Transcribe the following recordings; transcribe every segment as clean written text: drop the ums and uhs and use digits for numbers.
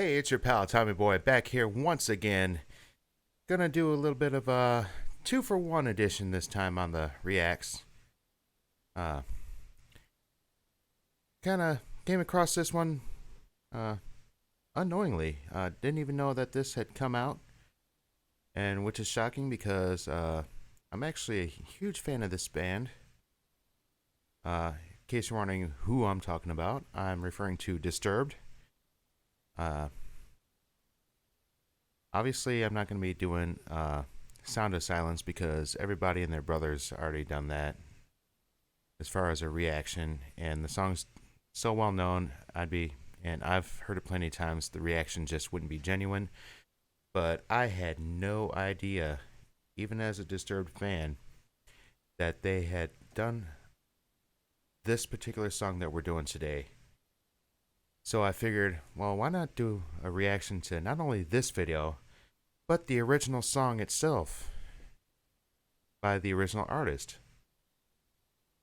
Hey, it's your pal Tommy Boy back here once again. Gonna do a little bit of a 2-for-1 edition this time on the Reacts. Uh, Kinda came across this one uh, unknowingly. Didn't even know that this had come out, and which is shocking because I'm actually a huge fan of this band. In case you're wondering who I'm talking about, I'm referring to Disturbed. Uh, Obviously, I'm not going to be doing Sound of Silence because everybody and their brothers already done that as far as a reaction, and the song's so well known. And I've heard it plenty of times. The reaction just wouldn't be genuine, but I had no idea, even as a Disturbed fan, that they had done this particular song that we're doing today. So I figured, well, why not do a reaction to not only this video, but the original song itself by the original artist.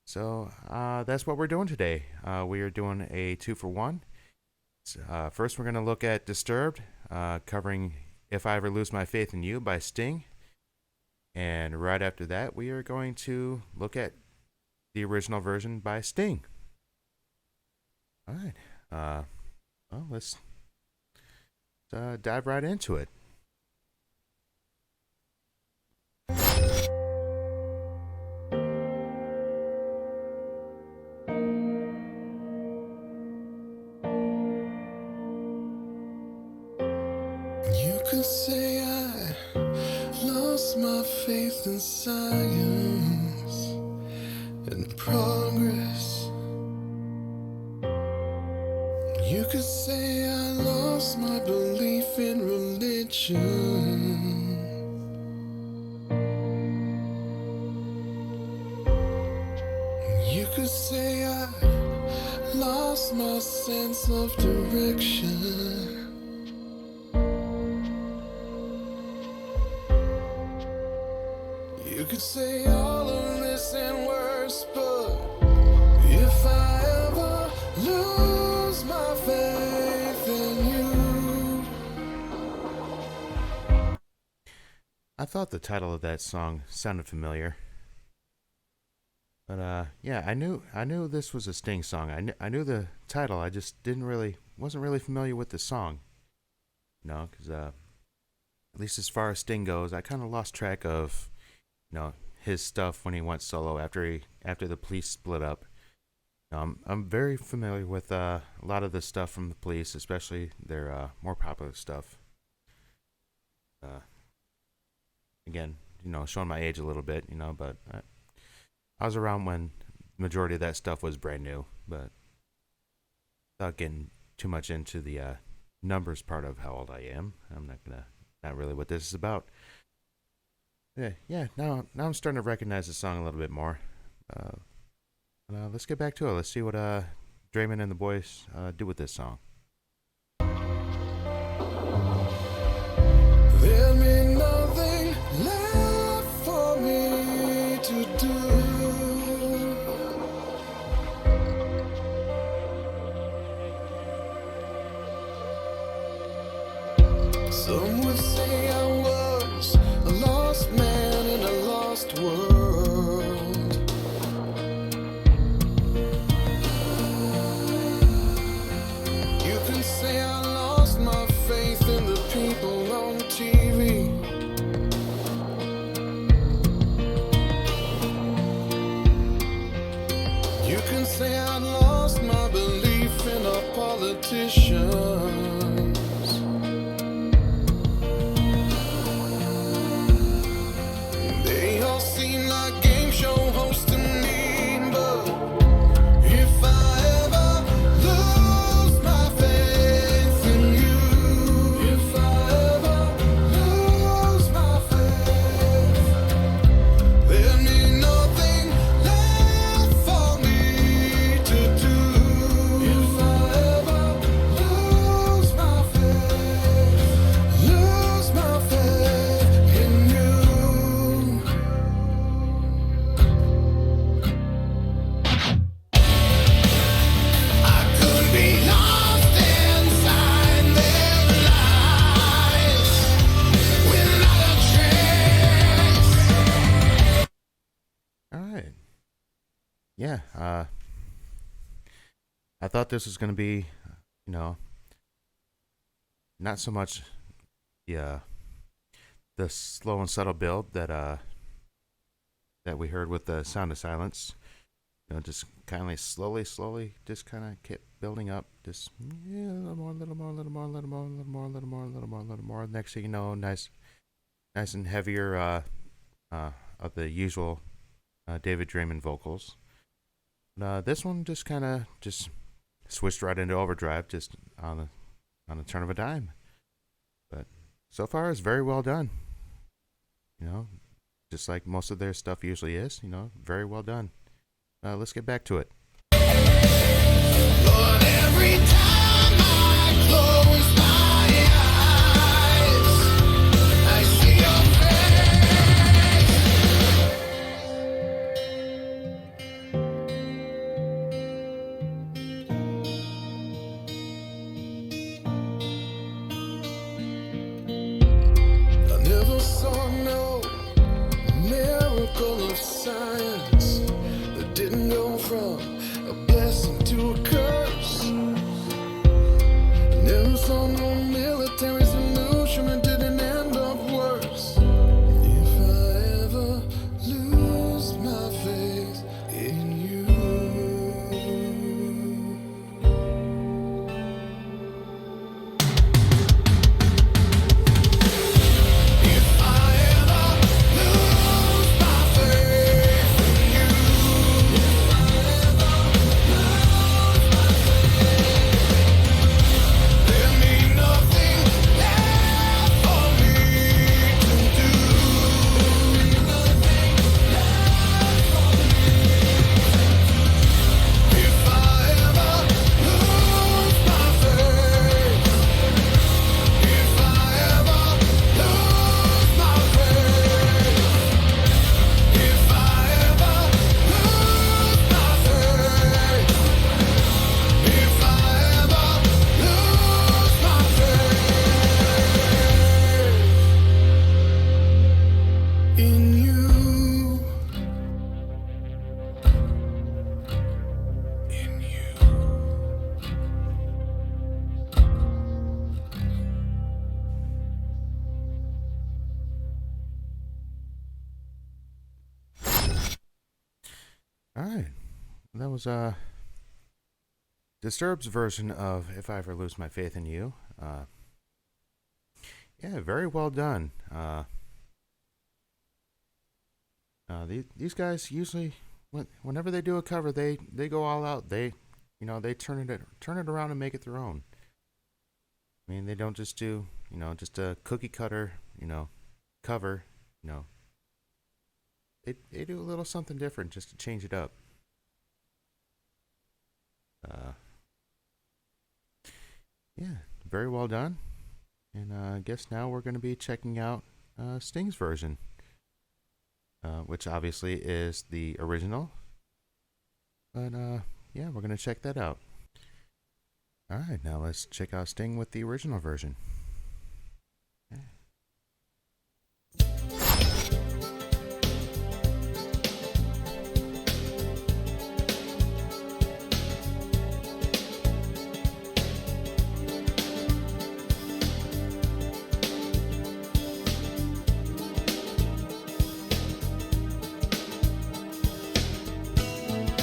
So that's what we're doing today. We are doing a 2-for-1. First, we're going to look at Disturbed, covering If I Ever Lose My Faith in You by Sting. And right after that, we are going to look at the original version by Sting. All right. Well, let's dive right into it. You could say I lost my faith in science and progress. You could say I lost my belief in religion. You could say I lost my sense of direction. You could say all of this and worse, but if I ever lose my faith in you. I thought the title of that song sounded familiar. But yeah, I knew this was a Sting song. I knew the title. I just wasn't really familiar with the song. Because at least as far as Sting goes, I kind of lost track of his stuff when he went solo after the Police split up. I'm very familiar with a lot of the stuff from the Police, especially their more popular stuff. Again, showing my age a little bit, but I was around when the majority of that stuff was brand new. But without getting too much into the numbers part of how old I am, not really what this is about. Yeah. Now I'm starting to recognize the song a little bit more. Let's get back to it. Let's see what Drayman and the boys do with this song. There'll be nothing left for me to do. Some would say I was a lost man in a lost world. You can say I lost my faith in the people on TV. You can say I lost my belief in our politicians. yeah, I thought this was gonna be, you know, not so much the the slow and subtle build that we heard with the Sound of Silence. You know, just kind of slowly, just kind of kept building up. Just yeah, a little more, a little more, a little more, a little more, a little more, a little more, a little more, a little more. Next thing you know, nice and heavier of the usual David Draymond vocals. This one just kind of just switched right into overdrive, just on the turn of a dime. But so far, it's very well done. You know, just like most of their stuff usually is. You know, very well done. Let's get back to it. But every time I close my eyes, I see your face. I never saw no miracle of science that didn't go from a blessing to a curse. Never saw no military solution that didn't end up worse. If I ever lose my faith in you, if I ever lose my faith in you, there may nothing left for me to do. If I ever lose my faith, if I ever lose my faith, if I ever lose my faith, if I ever lose my faith in you, in you. All right, that was Disturbed's version of "If I Ever Lose My Faith in You." Yeah, very well done. These guys usually, whenever they do a cover, they go all out. They, they turn it around and make it their own. I mean, they don't just do, just a cookie cutter, cover. You know, they do a little something different just to change it up. Yeah, very well done. And I guess now we're going to be checking out Sting's version, which obviously is the original. But yeah, we're going to check that out. All right, now let's check out Sting with the original version.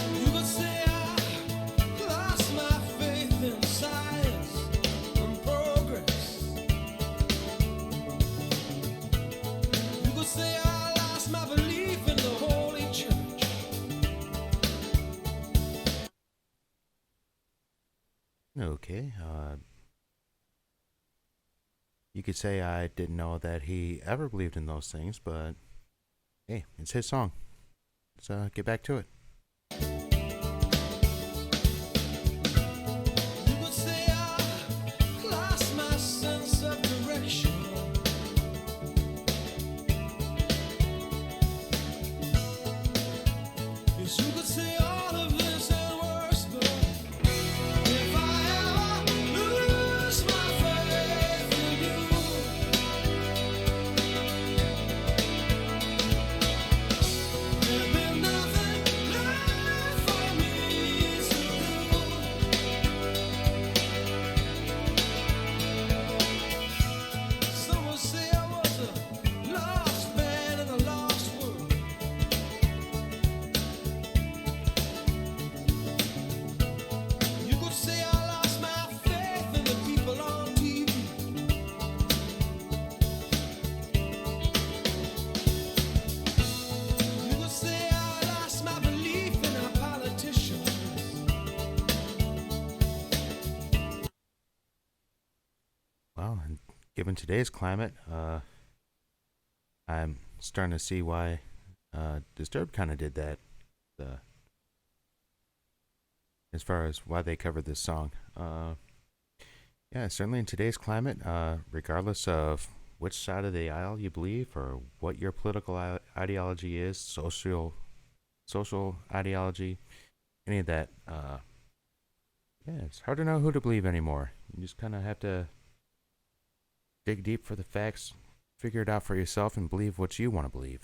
You could say I lost my faith in science and progress. You could say I lost my belief in the Holy Church. Okay, you could say I didn't know that he ever believed in those things, but hey, it's his song. Let's get back to it. You could say I lost my sense of direction. Yes, you could say all of this and worse, but if I ever lose my faith in you, there'll be nothing given today's climate, I'm starting to see why Disturbed kind of did that. Uh, as far as why they covered this song. Yeah, certainly in today's climate, regardless of which side of the aisle you believe or what your political ideology is, social ideology, any of that, yeah, it's hard to know who to believe anymore. You just kind of have to dig deep for the facts, figure it out for yourself, and believe what you want to believe.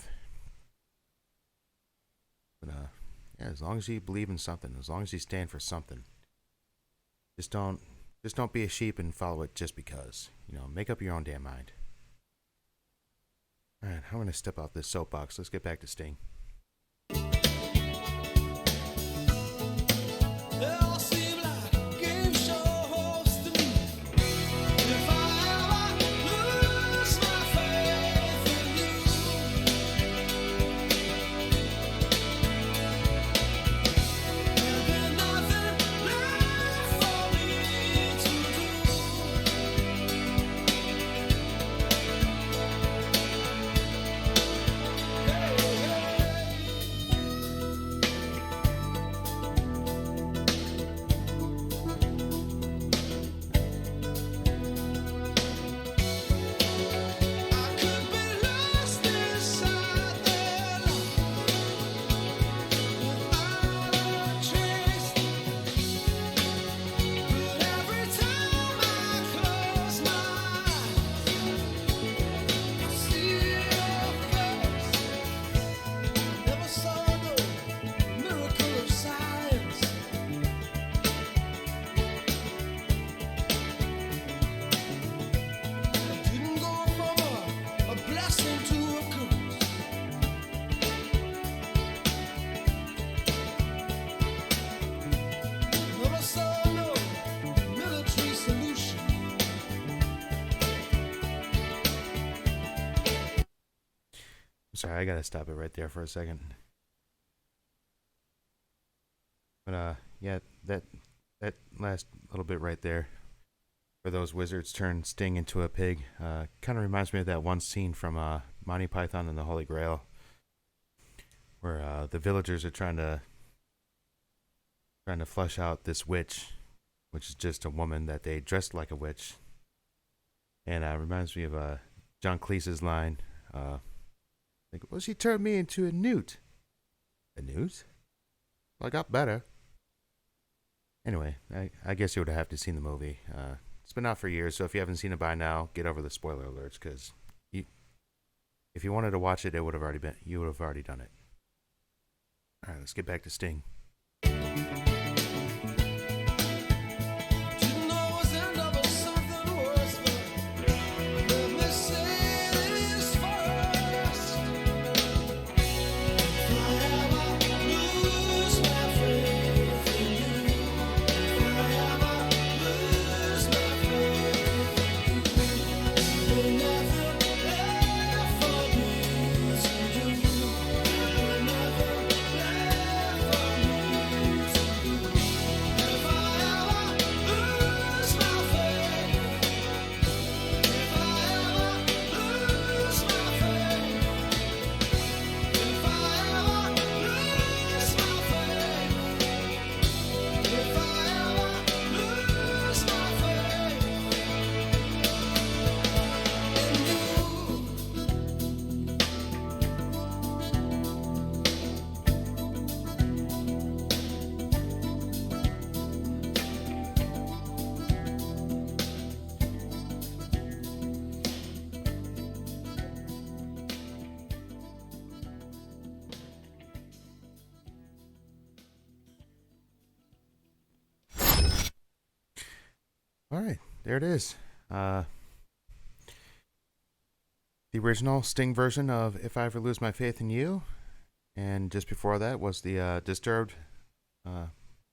But yeah, as long as you believe in something, as long as you stand for something, just don't be a sheep and follow it just because. Make up your own damn mind. All right, I'm gonna step off this soapbox. Let's get back to Sting. Sorry, I gotta stop it right there for a second. But yeah, that last little bit right there, where those wizards turn Sting into a pig, kind of reminds me of that one scene from Monty Python and the Holy Grail, where the villagers are trying to flush out this witch, which is just a woman that they dressed like a witch, and reminds me of John Cleese's line. Like, well, she turned me into a newt. A newt? Well, I got better. Anyway, I guess you would have to seen the movie. It's been out for years, so if you haven't seen it by now, get over the spoiler alerts, because if you wanted to watch it, you would have already done it. All right, let's get back to Sting. All right, there it is. The original Sting version of If I Ever Lose My Faith in You. And just before that was the Disturbed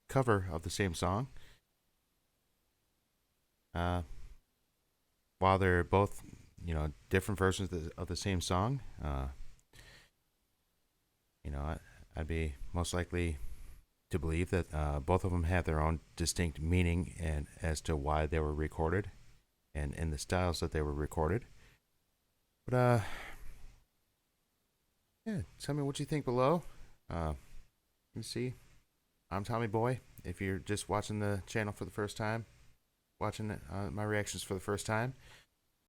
cover of the same song. While they're both, different versions of the same song, I'd be most likely to believe that both of them have their own distinct meaning and as to why they were recorded and in the styles that they were recorded. But yeah, tell me what you think below. You see, I'm Tommy Boy. If you're just watching the channel for the first time, watching my reactions for the first time,